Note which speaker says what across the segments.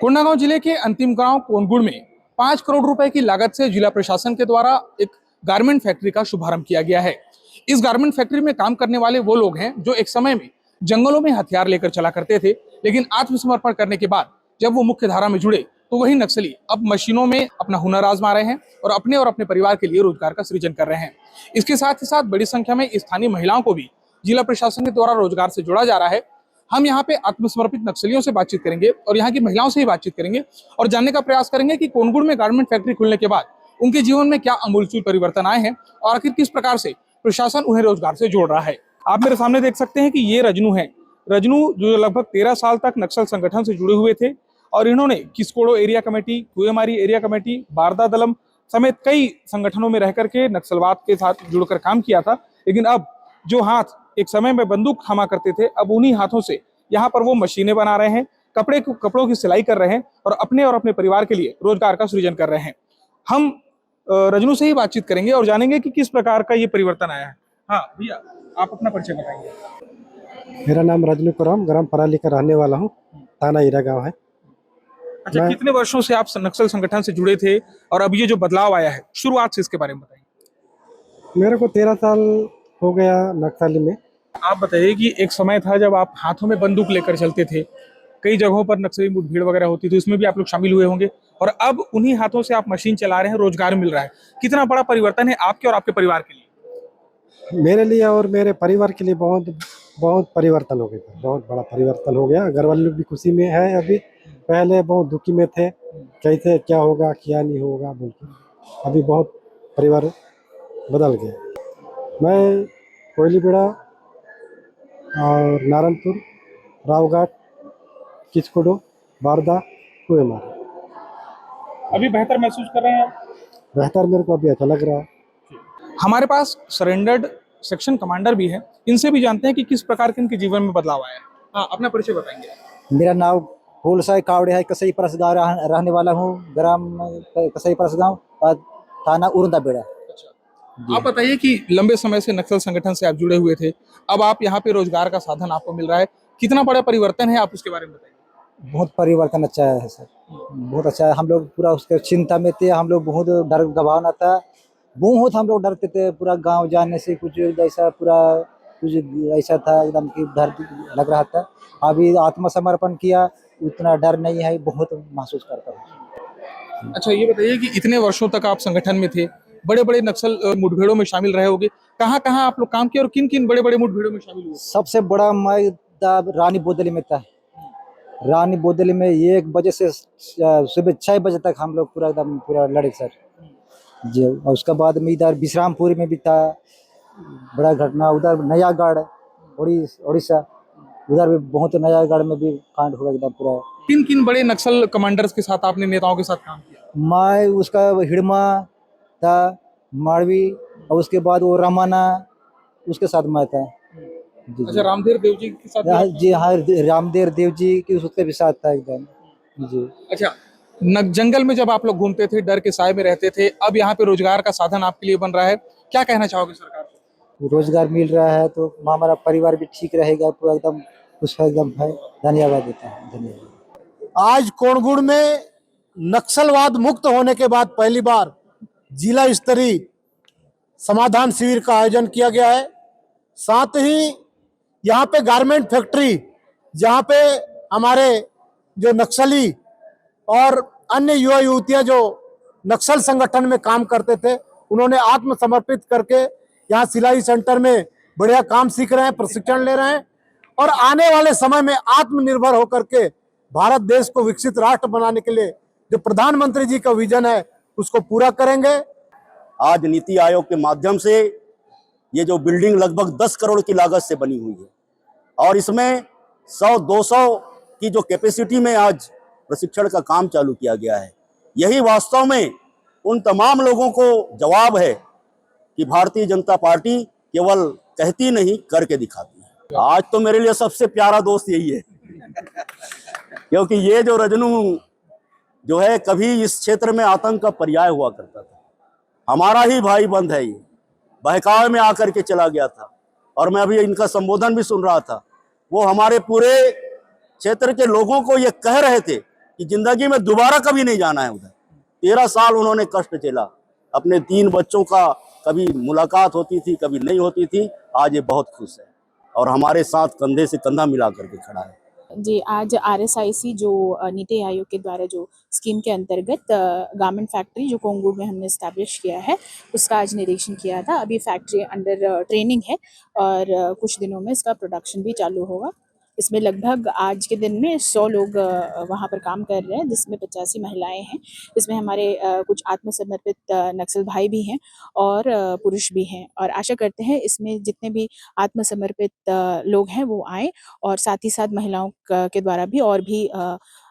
Speaker 1: कोंडागांव जिले के अंतिम गांव कोनगुड़ में 5 करोड़ रुपए की लागत से जिला प्रशासन के द्वारा एक गारमेंट फैक्ट्री का शुभारंभ किया गया है। इस गारमेंट फैक्ट्री में काम करने वाले वो लोग हैं जो एक समय में जंगलों में हथियार लेकर चला करते थे, लेकिन आत्मसमर्पण करने के बाद जब वो मुख्य धारा में जुड़े तो वही नक्सली अब मशीनों में अपना हुनर आजमा रहे हैं और अपने परिवार के लिए रोजगार का सृजन कर रहे हैं। इसके साथ ही साथ बड़ी संख्या में स्थानीय महिलाओं को भी जिला प्रशासन के द्वारा रोजगार से जोड़ा जा रहा है। हम यहाँ पे आत्मसमर्पित नक्सलियों से बातचीत करेंगे और यहाँ की महिलाओं से ही बातचीत करेंगे और जानने का प्रयास करेंगे कि कोनगुड़ में गारमेंट फैक्ट्री खुलने के बाद उनके जीवन में क्या आमूलचूल परिवर्तन आए हैं और आखिर किस प्रकार से प्रशासन उन्हें रोजगार से जोड़ रहा है। आप मेरे सामने देख सकते हैं कि ये रजनू है। रजनू जो लगभग 13 साल तक नक्सल संगठन से जुड़े हुए थे और इन्होंने Kiskodo area committee, Kuemari area committee, Barda दलम समेत कई संगठनों में रह करके नक्सलवाद के साथ जुड़कर काम किया था। लेकिन अब जो हाथ एक समय में बंदूक थामा करते थे, अब उन्हीं हाथों से यहाँ पर वो मशीनें बना रहे हैं, कपड़ों की सिलाई कर रहे हैं और अपने परिवार के लिए रोजगार का सृजन कर रहे हैं। हम रजनू से ही बातचीत करेंगे और जानेंगे कि किस प्रकार का ये परिवर्तन आया है। हाँ भैया, आप अपना परिचय बताएंगे।
Speaker 2: मेरा नाम रजनू कुराम, ग्राम पराली का रहने वाला हूँ। थाना हीरा गाँव है।
Speaker 1: अच्छा, कितने वर्षों से आप नक्सल संगठन से जुड़े थे और अब ये जो बदलाव आया है, शुरुआत से इसके बारे में बताइए।
Speaker 2: मेरे को 13 साल हो गया नक्सली में।
Speaker 1: आप बताइए कि एक समय था जब आप हाथों में बंदूक लेकर चलते थे, कई जगहों पर नक्सली मुठभेड़ वगैरह होती थी, उसमें भी आप लोग शामिल हुए होंगे और अब उन्हीं हाथों से आप मशीन चला रहे हैं, रोजगार मिल रहा है। कितना बड़ा परिवर्तन है आपके और आपके परिवार के लिए?
Speaker 2: मेरे लिए और मेरे परिवार के लिए बहुत परिवर्तन हो गया। बहुत बड़ा परिवर्तन हो गया। घर वाले लोग भी खुशी में है। अभी पहले बहुत दुखी में थे, कैसे क्या होगा क्या नहीं होगा बोल के। अभी बहुत परिवार बदल गया। मैं कोयलीबेड़ा और नारायणपुर, रावघाट, किचकुडो, बारदा, कुएमारी।
Speaker 1: अभी बेहतर महसूस कर रहे हैं आप?
Speaker 2: बेहतर मेरे को अभी अच्छा लग रहा है।
Speaker 1: हमारे पास सरेंडर्ड सेक्शन कमांडर भी है, इनसे भी जानते हैं कि किस प्रकार के इनके जीवन में बदलाव आया है। हाँ, अपना परिचय बताएंगे।
Speaker 3: मेरा नाम फूलसाई कावड़े है। कसई परस गाँव रहने वाला हूँ। ग्राम कसई परस गाँव, थाना उरदा बेड़ा।
Speaker 1: आप बताइए कि लंबे समय से नक्सल संगठन से आप जुड़े हुए थे, अब आप यहाँ पे रोजगार का साधन आपको मिल रहा है, कितना बड़ा परिवर्तन है, आप उसके बारे में बताइए।
Speaker 3: बहुत परिवर्तन अच्छा है सर, बहुत अच्छा है। हम लोग पूरा उसके चिंता में थे, हम लोग बहुत डर गभावना था, बहुत हम लोग डरते थे। पूरा गांव जाने से कुछ ऐसा पूरा कुछ ऐसा था, एकदम कि डर लग रहा था। अभी आत्मसमर्पण किया, उतना डर नहीं है, बहुत महसूस करता हूँ।
Speaker 1: अच्छा, ये बताइए कि इतने वर्षों तक आप संगठन में थे, बड़े बड़े नक्सल मुठभेड़ों में शामिल रहे होंगे, कहाँ कहाँ आप लोग काम किए और किन किन बड़े बड़े मुठभेड़ों में शामिल हुए?
Speaker 3: सबसे बड़ा मैं रानी बोदली में था। रानी बोदली में 1 बजे से सुबह 6 बजे तक हम लोग पूरा एकदम पूरा लड़े सर जी। और उसके बाद में इधर विश्रामपुरी में भी था बड़ा घटना। उधर नयागढ़ उड़ीसा, उधर भी बहुत नयागढ़ में भी कांड हुआ एकदम पूरा।
Speaker 1: किन किन बड़े नक्सल कमांडर्स के साथ आपने, नेताओं के साथ काम किया?
Speaker 3: मैं उसका हिड़मा था, माड़वी, और उसके बाद वो रमाना, उसके साथ मैं था।
Speaker 1: अच्छा, रामदेव देव जी के साथ?
Speaker 3: जी हाँ, रामदेव देव जी की उसके भी साथ था एकदम जी।
Speaker 1: अच्छा, जंगल में जब आप लोग घूमते थे, डर के साए में रहते थे, अब यहाँ पे रोजगार का साधन आपके लिए बन रहा है, क्या कहना चाहोगे सरकार को?
Speaker 3: रोजगार मिल रहा है तो हमारा परिवार भी ठीक रहेगा, पूरा एकदम खुश है, एकदम है। धन्यवाद देता है, धन्यवाद।
Speaker 4: आज कोनगुड़ में नक्सलवाद मुक्त होने के बाद पहली बार जिला स्तरीय समाधान शिविर का आयोजन किया गया है। साथ ही यहाँ पे गारमेंट फैक्ट्री, जहाँ पे हमारे जो नक्सली और अन्य युवा युवतियाँ जो नक्सल संगठन में काम करते थे, उन्होंने आत्मसमर्पित करके यहाँ सिलाई सेंटर में बढ़िया काम सीख रहे हैं, प्रशिक्षण ले रहे हैं और आने वाले समय में आत्मनिर्भर होकर के भारत देश को विकसित राष्ट्र बनाने के लिए जो प्रधानमंत्री जी का विजन है उसको पूरा करेंगे।
Speaker 5: आज नीति आयोग के माध्यम से ये जो बिल्डिंग लगभग 10 करोड़ की लागत से बनी हुई है और इसमें 100-200 की जो कैपेसिटी में आज प्रशिक्षण का काम चालू किया गया है, यही वास्तव में उन तमाम लोगों को जवाब है कि भारतीय जनता पार्टी केवल कहती नहीं करके दिखाती है। आज तो मेरे लिए सबसे प्यारा दोस्त यही है क्योंकि ये जो रजनू जो है, कभी इस क्षेत्र में आतंक का पर्याय हुआ करता था, हमारा ही भाई बंद है। ये बहकावे में आकर के चला गया था और मैं अभी इनका संबोधन भी सुन रहा था। वो हमारे पूरे क्षेत्र के लोगों को ये कह रहे थे कि जिंदगी में दोबारा कभी नहीं जाना है उधर। 13 साल उन्होंने कष्ट झेला, अपने 3 बच्चों का कभी मुलाकात होती थी, कभी नहीं होती थी। आज ये बहुत खुश है और हमारे साथ कंधे से कंधा मिला करके खड़ा है।
Speaker 6: जी, आज RSIC जो नीति आयोग के द्वारा जो स्कीम के अंतर्गत गारमेंट फैक्ट्री जो कोंगू में हमने इस्टेब्लिश किया है, उसका आज निरीक्षण किया था। अभी फैक्ट्री अंडर ट्रेनिंग है और कुछ दिनों में इसका प्रोडक्शन भी चालू होगा। इसमें लगभग आज के दिन में 100 लोग वहाँ पर काम कर रहे हैं, जिसमें 85 महिलाएं हैं। इसमें हमारे कुछ आत्मसमर्पित नक्सल भाई भी हैं और पुरुष भी हैं, और आशा करते हैं इसमें जितने भी आत्मसमर्पित लोग हैं वो आएँ, और साथ ही साथ महिलाओं के द्वारा भी और भी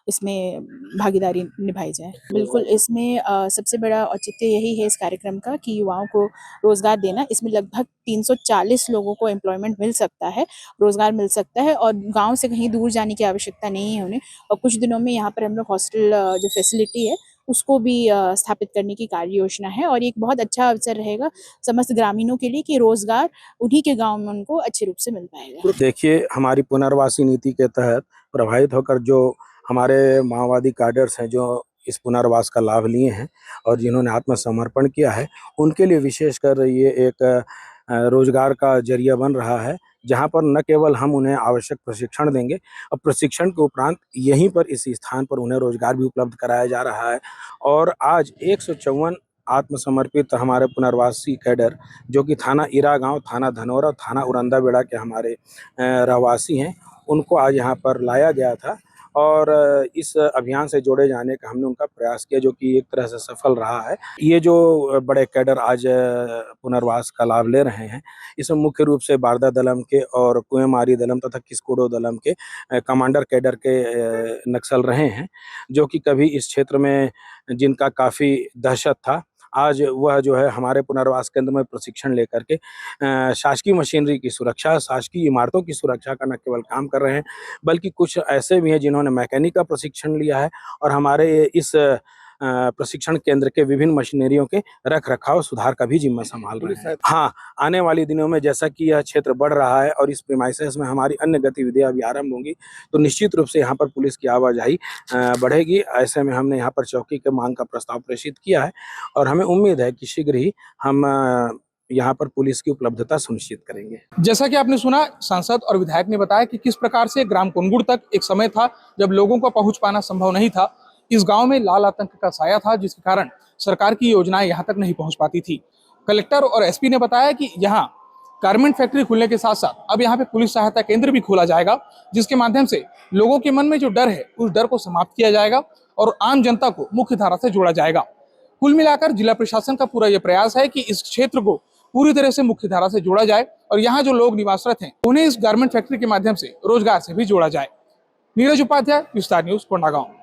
Speaker 6: इसमें भागीदारी निभाई जाए। बिल्कुल, इसमें सबसे बड़ा औचित्य यही है इस कार्यक्रम का कि युवाओं को रोज़गार देना। इसमें लगभग 340 लोगों को एम्प्लॉयमेंट मिल सकता है, रोज़गार मिल सकता है, और गांव से कहीं दूर जाने की आवश्यकता नहीं है उन्हें। और कुछ दिनों में यहाँ पर हम लोग हॉस्टल जो फैसिलिटी है उसको भी स्थापित करने की कार्य योजना है, और ये एक बहुत अच्छा अवसर रहेगा समस्त ग्रामीणों के लिए कि रोज़गार उन्हीं के गाँव में उनको अच्छे रूप से मिल पाएगा।
Speaker 7: देखिए, हमारी पुनर्वासी नीति के तहत प्रभावित होकर जो हमारे माओवादी कैडर्स हैं, जो इस पुनर्वास का लाभ लिए हैं और जिन्होंने आत्मसमर्पण किया है, उनके लिए विशेषकर ये एक रोजगार का जरिया बन रहा है, जहां पर न केवल हम उन्हें आवश्यक प्रशिक्षण देंगे, और प्रशिक्षण के उपरांत यहीं पर इस स्थान पर उन्हें रोजगार भी उपलब्ध कराया जा रहा है। और आज 154 आत्मसमर्पित हमारे पुनर्वासी कैडर, जो कि थाना ईरा गांव, थाना धनौरा, थाना उरंदा बेड़ा के हमारे रहवासी हैं, उनको आज यहाँ पर लाया गया था और इस अभियान से जोड़े जाने का हमने उनका प्रयास किया, जो कि एक तरह से सफल रहा है। ये जो बड़े कैडर आज पुनर्वास का लाभ ले रहे हैं, इसमें मुख्य रूप से बारदा दलम के और कुएमारी दलम तथा किस्कोडो दलम के कमांडर कैडर के नक्सल रहे हैं, जो कि कभी इस क्षेत्र में जिनका काफ़ी दहशत था, आज वह जो है हमारे पुनर्वास केंद्र में प्रशिक्षण लेकर के शासकीय मशीनरी की सुरक्षा, शासकीय इमारतों की सुरक्षा का न केवल काम कर रहे हैं, बल्कि कुछ ऐसे भी हैं जिन्होंने मैकेनिक का प्रशिक्षण लिया है और हमारे इस प्रशिक्षण केंद्र के विभिन्न मशीनरियों के रख रखाव सुधार का भी जिम्मा संभाल रहे हैं। हाँ, आने वाले दिनों में जैसा कि यह क्षेत्र बढ़ रहा है और इस प्रीमाइसेस में हमारी अन्य गतिविधियां भी आरंभ होंगी, तो निश्चित रूप से यहाँ पर पुलिस की आवाजाही बढ़ेगी। ऐसे में हमने यहाँ पर चौकी के मांग का प्रस्ताव प्रेषित किया है और हमें उम्मीद है कि शीघ्र ही हम यहाँ पर पुलिस की उपलब्धता सुनिश्चित करेंगे।
Speaker 1: जैसा कि आपने सुना, सांसद और विधायक ने बताया कि किस प्रकार से ग्राम कुनगुड़ तक एक समय था जब लोगों को पहुंच पाना संभव नहीं था। इस गांव में लाल आतंक का साया था, जिसके कारण सरकार की योजनाएं यहां तक नहीं पहुंच पाती थी। कलेक्टर और एसपी ने बताया कि यहां गारमेंट फैक्ट्री खुलने के साथ साथ अब यहां पे पुलिस सहायता केंद्र भी खोला जाएगा, जिसके माध्यम से लोगों के मन में जो डर है उस डर को समाप्त किया जाएगा और आम जनता को मुख्य धारा से जोड़ा जाएगा। कुल मिलाकर जिला प्रशासन का पूरा यह प्रयास है कि इस क्षेत्र को पूरी तरह से मुख्य धारा से जोड़ा जाए और यहाँ जो लोग निवासरत हैं उन्हें इस गारमेंट फैक्ट्री के माध्यम से रोजगार से भी जोड़ा जाए। नीरज उपाध्याय, विस्तार न्यूज, कोंडागांव।